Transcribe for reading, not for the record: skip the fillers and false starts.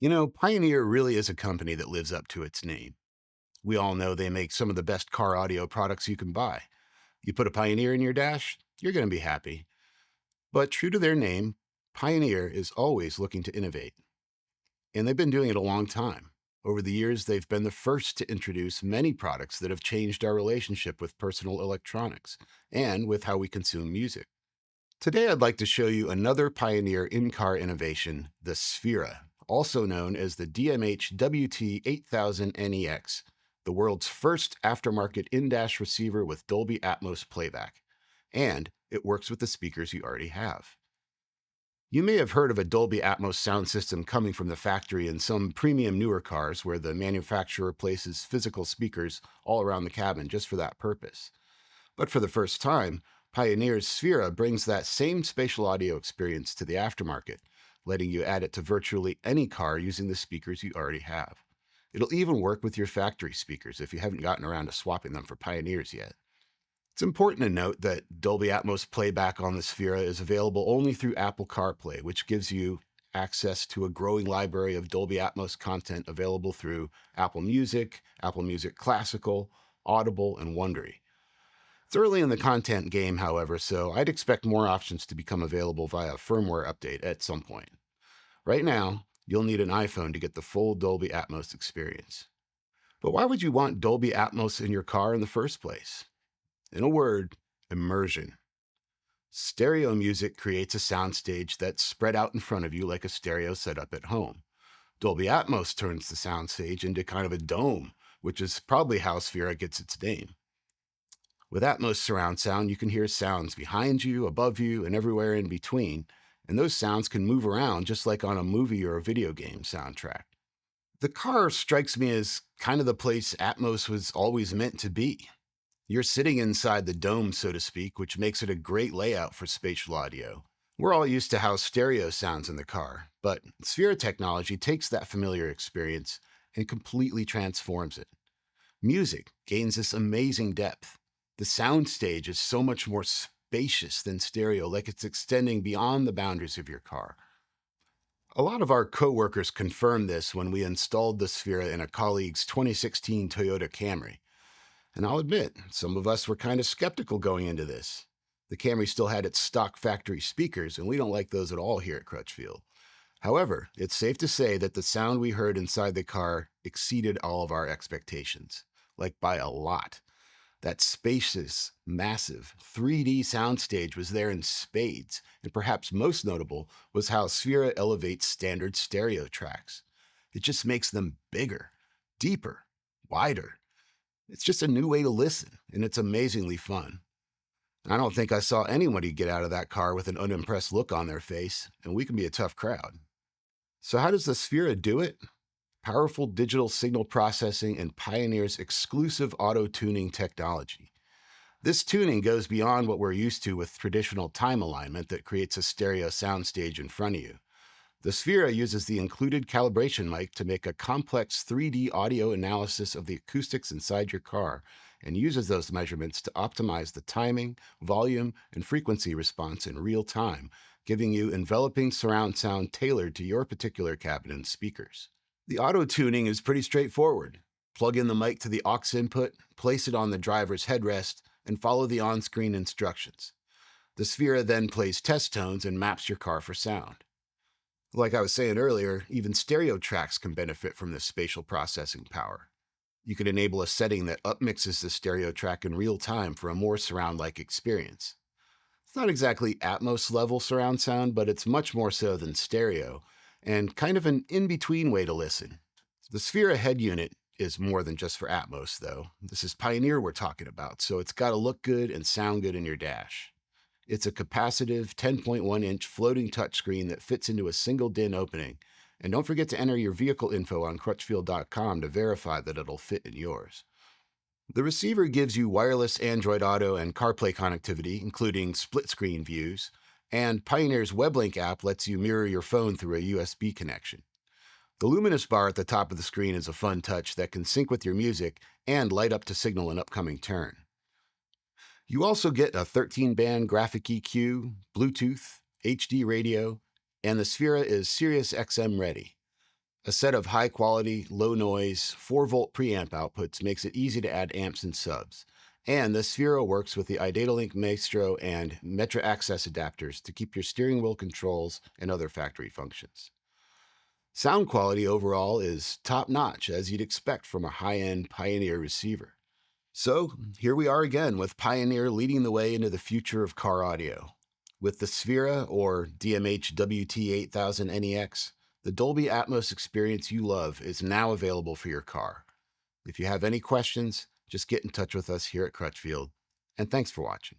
Pioneer really is a company that lives up to its name. We all know they make some of the best car audio products you can buy. You put a Pioneer in your dash, you're going to be happy. But true to their name, Pioneer is always looking to innovate. And they've been doing it a long time. Over the years, they've been the first to introduce many products that have changed our relationship with personal electronics and with how we consume music. Today, I'd like to show you another Pioneer in-car innovation, the SPHERA, also known as the DMH WT8000NEX, the world's first aftermarket in-dash receiver with Dolby Atmos playback. And it works with the speakers you already have. You may have heard of a Dolby Atmos sound system coming from the factory in some premium newer cars where the manufacturer places physical speakers all around the cabin just for that purpose. But for the first time, Pioneer's SPHERA brings that same spatial audio experience to the aftermarket, letting you add it to virtually any car using the speakers you already have. It'll even work with your factory speakers if you haven't gotten around to swapping them for Pioneers yet. It's important to note that Dolby Atmos playback on the SPHERA is available only through Apple CarPlay, which gives you access to a growing library of Dolby Atmos content available through Apple Music, Apple Music Classical, Audible, and Wondery. It's early in the content game, however, so I'd expect more options to become available via a firmware update at some point. Right now, you'll need an iPhone to get the full Dolby Atmos experience. But why would you want Dolby Atmos in your car in the first place? In a word, immersion. Stereo music creates a soundstage that's spread out in front of you like a stereo setup at home. Dolby Atmos turns the soundstage into kind of a dome, which is probably how SPHERA gets its name. With Atmos surround sound, you can hear sounds behind you, above you, and everywhere in between, and those sounds can move around just like on a movie or a video game soundtrack. The car strikes me as kind of the place Atmos was always meant to be. You're sitting inside the dome, so to speak, which makes it a great layout for spatial audio. We're all used to how stereo sounds in the car, but Sphere technology takes that familiar experience and completely transforms it. Music gains this amazing depth. The soundstage is so much more spacious than stereo, like it's extending beyond the boundaries of your car. A lot of our coworkers confirmed this when we installed the Sphera in a colleague's 2016 Toyota Camry. And I'll admit, some of us were kind of skeptical going into this. The Camry still had its stock factory speakers, and we don't like those at all here at Crutchfield. However, it's safe to say that the sound we heard inside the car exceeded all of our expectations, like by a lot. That spacious, massive 3D soundstage was there in spades, and perhaps most notable was how Sphera elevates standard stereo tracks. It just makes them bigger, deeper, wider. It's just a new way to listen, and it's amazingly fun. I don't think I saw anybody get out of that car with an unimpressed look on their face, and we can be a tough crowd. So, how does the Sphera do it? Powerful digital signal processing and Pioneer's exclusive auto-tuning technology. This tuning goes beyond what we're used to with traditional time alignment that creates a stereo soundstage in front of you. The Sphera uses the included calibration mic to make a complex 3D audio analysis of the acoustics inside your car and uses those measurements to optimize the timing, volume, and frequency response in real time, giving you enveloping surround sound tailored to your particular cabin and speakers. The auto tuning is pretty straightforward. Plug in the mic to the aux input, place it on the driver's headrest, and follow the on-screen instructions. The Sphera then plays test tones and maps your car for sound. Like I was saying earlier, even stereo tracks can benefit from this spatial processing power. You could enable a setting that upmixes the stereo track in real time for a more surround-like experience. It's not exactly Atmos level surround sound, but it's much more so than stereo, and kind of an in-between way to listen. The Sphera head unit is more than just for Atmos, though. This is Pioneer we're talking about, so it's got to look good and sound good in your dash. It's a capacitive 10.1-inch floating touchscreen that fits into a single DIN opening. And don't forget to enter your vehicle info on Crutchfield.com to verify that it'll fit in yours. The receiver gives you wireless Android Auto and CarPlay connectivity, including split-screen views, and Pioneer's WebLink app lets you mirror your phone through a USB connection. The luminous bar at the top of the screen is a fun touch that can sync with your music and light up to signal an upcoming turn. You also get a 13-band graphic EQ, Bluetooth, HD radio, and the Sphera is Sirius XM ready. A set of high quality, low noise, 4-volt preamp outputs makes it easy to add amps and subs. And the Sphera works with the Idatalink Maestro and Metra Access adapters to keep your steering wheel controls and other factory functions. Sound quality overall is top notch, as you'd expect from a high end Pioneer receiver. So, here we are again with Pioneer leading the way into the future of car audio. With the Sphera or DMH WT8000 NEX, the Dolby Atmos experience you love is now available for your car. If you have any questions, just get in touch with us here at Crutchfield. And thanks for watching.